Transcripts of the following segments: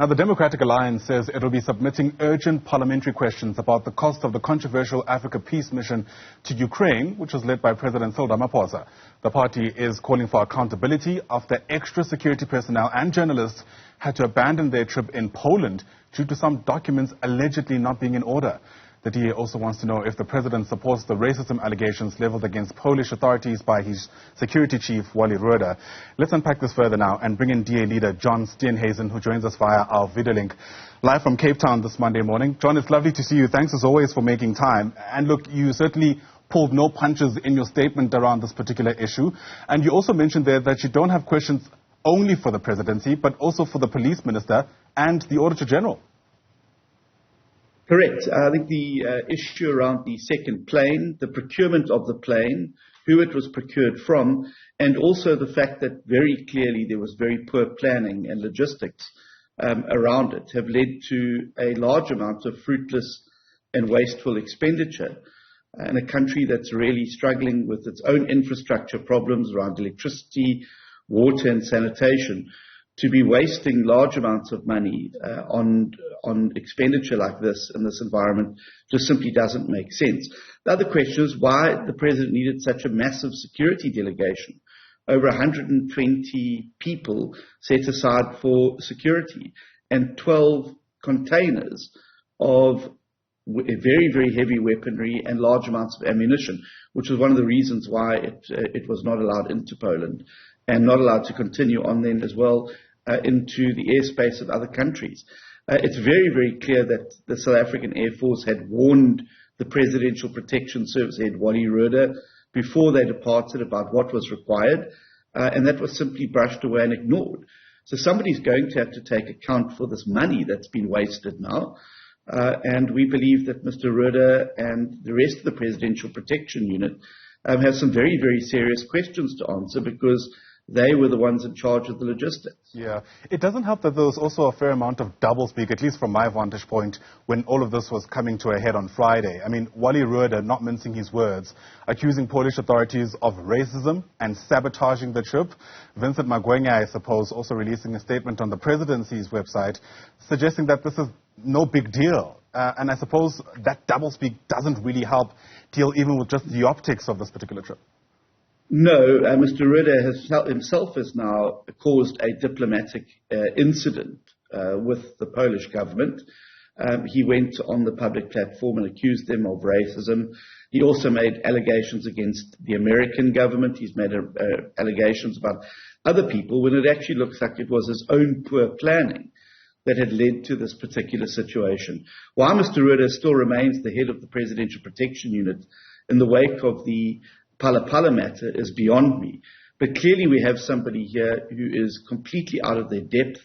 Now, the Democratic Alliance says it will be submitting urgent parliamentary questions about the cost of the controversial Africa Peace Mission to Ukraine, which was led by President Cyril Ramaphosa. The party is calling for accountability after extra security personnel and journalists had to abandon their trip in Poland due to some documents allegedly not being in order. The DA also wants to know if the president supports the racism allegations leveled against Polish authorities by his security chief, Wally Rhoode. Let's unpack this further now and bring in DA leader John Steenhuisen, who joins us via our video link live from Cape Town this Monday morning. John, it's lovely to see you. Thanks as always for making time. And look, you certainly pulled no punches in your statement around this particular issue. And you also mentioned there that you don't have questions only for the presidency, but also for the police minister and the Auditor General. Correct. I think the issue around the second plane, the procurement of the plane, who it was procured from, and also the fact that very clearly there was very poor planning and logistics around it have led to a large amount of fruitless and wasteful expenditure in a country that's really struggling with its own infrastructure problems around electricity, water and sanitation. To be wasting large amounts of money on expenditure like this in this environment just simply doesn't make sense. The other question is why the president needed such a massive security delegation. Over 120 people set aside for security and 12 containers of very, very heavy weaponry and large amounts of ammunition, which was one of the reasons why it was not allowed into Poland and not allowed to continue on then as well into the airspace of other countries. It's very, very clear that the South African Air Force had warned the Presidential Protection Service head, Wally Rhoode, before they departed about what was required, and that was simply brushed away and ignored. So somebody's going to have to take account for this money that's been wasted now, and we believe that Mr. Rhoode and the rest of the Presidential Protection Unit have some very, very serious questions to answer because they were the ones in charge of the logistics. Yeah. It doesn't help that there was also a fair amount of doublespeak, at least from my vantage point, when all of this was coming to a head on Friday. I mean, Wally Rhoode, not mincing his words, accusing Polish authorities of racism and sabotaging the trip. Vincent Magwenya, I suppose, also releasing a statement on the presidency's website, suggesting that this is no big deal. And I suppose that doublespeak doesn't really help deal even with just the optics of this particular trip. No, Mr. Rhoode himself has now caused a diplomatic incident with the Polish government. He went on the public platform and accused them of racism. He also made allegations against the American government. He's made allegations about other people when it actually looks like it was his own poor planning that had led to this particular situation. Why Mr. Rhoode still remains the head of the Presidential Protection Unit in the wake of the Pala matter is beyond me. But clearly we have somebody here who is completely out of their depth.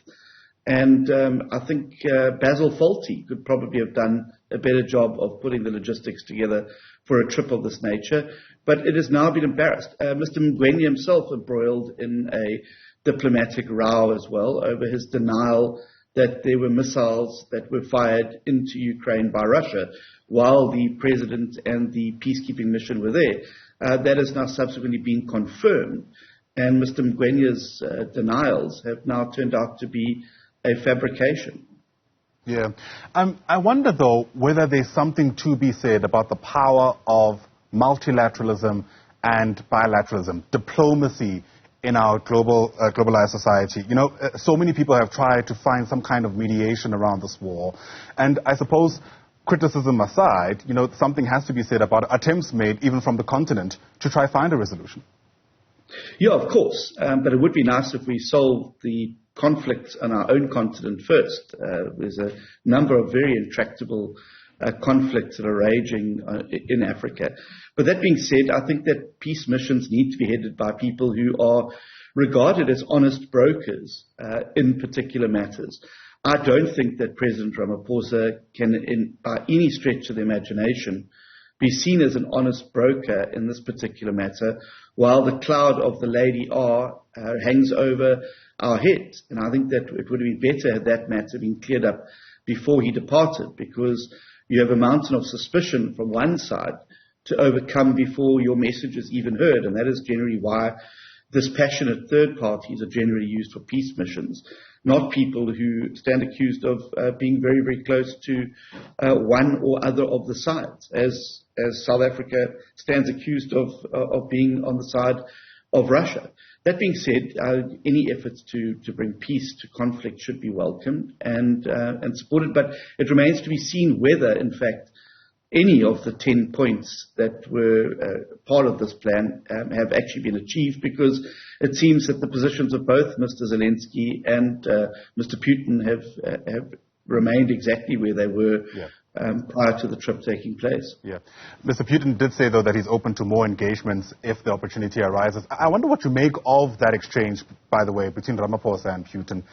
And I think Basil Fawlty could probably have done a better job of putting the logistics together for a trip of this nature. But it has now been embarrassed. Mr. Magwenya himself embroiled in a diplomatic row as well over his denial that there were missiles that were fired into Ukraine by Russia while the president and the peacekeeping mission were there. That has now subsequently been confirmed, and Mr. Magwenya's denials have now turned out to be a fabrication. Yeah. I wonder, though, whether there's something to be said about the power of multilateralism and bilateralism, diplomacy in our globalized society. You know, so many people have tried to find some kind of mediation around this war, and I suppose, criticism aside, you know, something has to be said about attempts made, even from the continent, to try find a resolution. Yeah, of course. But it would be nice if we solved the conflicts on our own continent first. There's a number of very intractable conflicts that are raging in Africa. But that being said, I think that peace missions need to be headed by people who are regarded as honest brokers in particular matters. I don't think that President Ramaphosa can, by any stretch of the imagination, be seen as an honest broker in this particular matter, while the cloud of the Lady R hangs over our heads. And I think that it would have been better had that matter been cleared up before he departed, because you have a mountain of suspicion from one side to overcome before your message is even heard, and that is generally why dispassionate third parties are generally used for peace missions. not people who stand accused of being very, very close to one or other of the sides, as South Africa stands accused of being on the side of Russia. That being said, any efforts to bring peace to conflict should be welcomed and supported, but it remains to be seen whether, in fact, any of the 10 points that were part of this plan have actually been achieved, because it seems that the positions of both Mr. Zelensky and Mr. Putin have remained exactly where they were prior to the trip taking place. Yeah. Mr. Putin did say, though, that he's open to more engagements if the opportunity arises. I wonder what you make of that exchange, by the way, between Ramaphosa and Putin,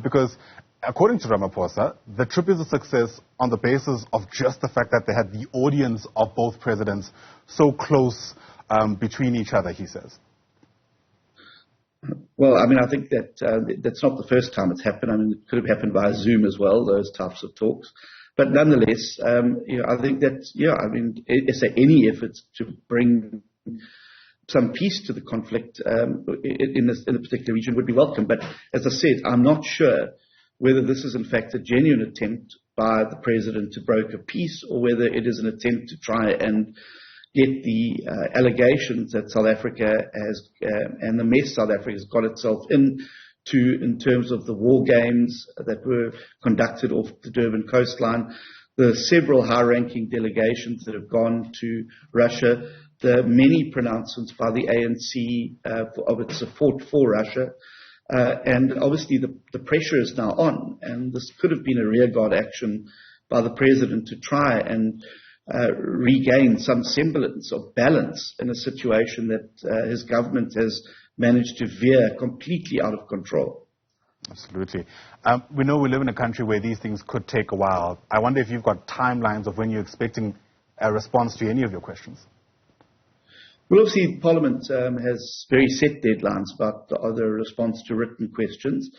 because according to Ramaphosa, the trip is a success on the basis of just the fact that they had the audience of both presidents so close between each other, he says. Well, I mean, I think that that's not the first time it's happened. I mean, it could have happened via Zoom as well, those types of talks. But nonetheless, I think that, any efforts to bring some peace to the conflict in a particular region would be welcome. But as I said, I'm not sure whether this is in fact a genuine attempt by the president to broker peace, or whether it is an attempt to try and get the allegations that South Africa has and the mess South Africa has got itself in terms of the war games that were conducted off the Durban coastline, the several high-ranking delegations that have gone to Russia, the many pronouncements by the ANC of its support for Russia, and obviously the pressure is now on, and this could have been a rearguard action by the president to try and regain some semblance of balance in a situation that his government has managed to veer completely out of control. Absolutely. We know we live in a country where these things could take a while. I wonder if you've got timelines of when you're expecting a response to any of your questions. Well, obviously, Parliament has very set deadlines about the response to written questions,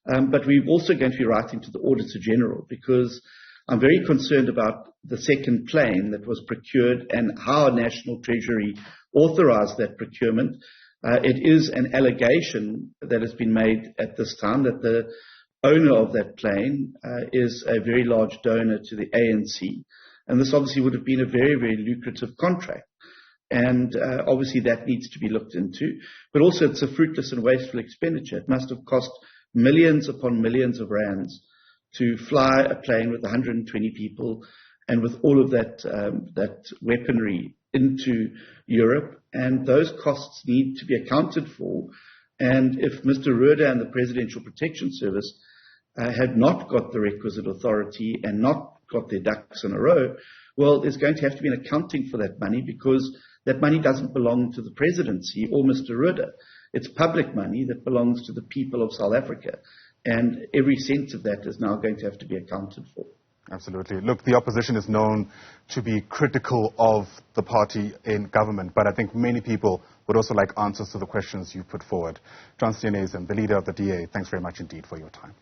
but we're also going to be writing to the Auditor General, because I'm very concerned about the second plane that was procured and how National Treasury authorized that procurement. It is an allegation that has been made at this time that the owner of that plane is a very large donor to the ANC, and this obviously would have been a very, very lucrative contract. And obviously that needs to be looked into. But also it's a fruitless and wasteful expenditure. It must have cost millions upon millions of rands to fly a plane with 120 people and with all of that weaponry into Europe. And those costs need to be accounted for. And if Mr. Rhoode and the Presidential Protection Service had not got the requisite authority and not got their ducks in a row, well, there's going to have to be an accounting for that money, because that money doesn't belong to the presidency or Mr. Rhoode. It's public money that belongs to the people of South Africa. And every cent of that is now going to have to be accounted for. Absolutely. Look, the opposition is known to be critical of the party in government, but I think many people would also like answers to the questions you put forward. John Steenhuisen, the leader of the DA, thanks very much indeed for your time.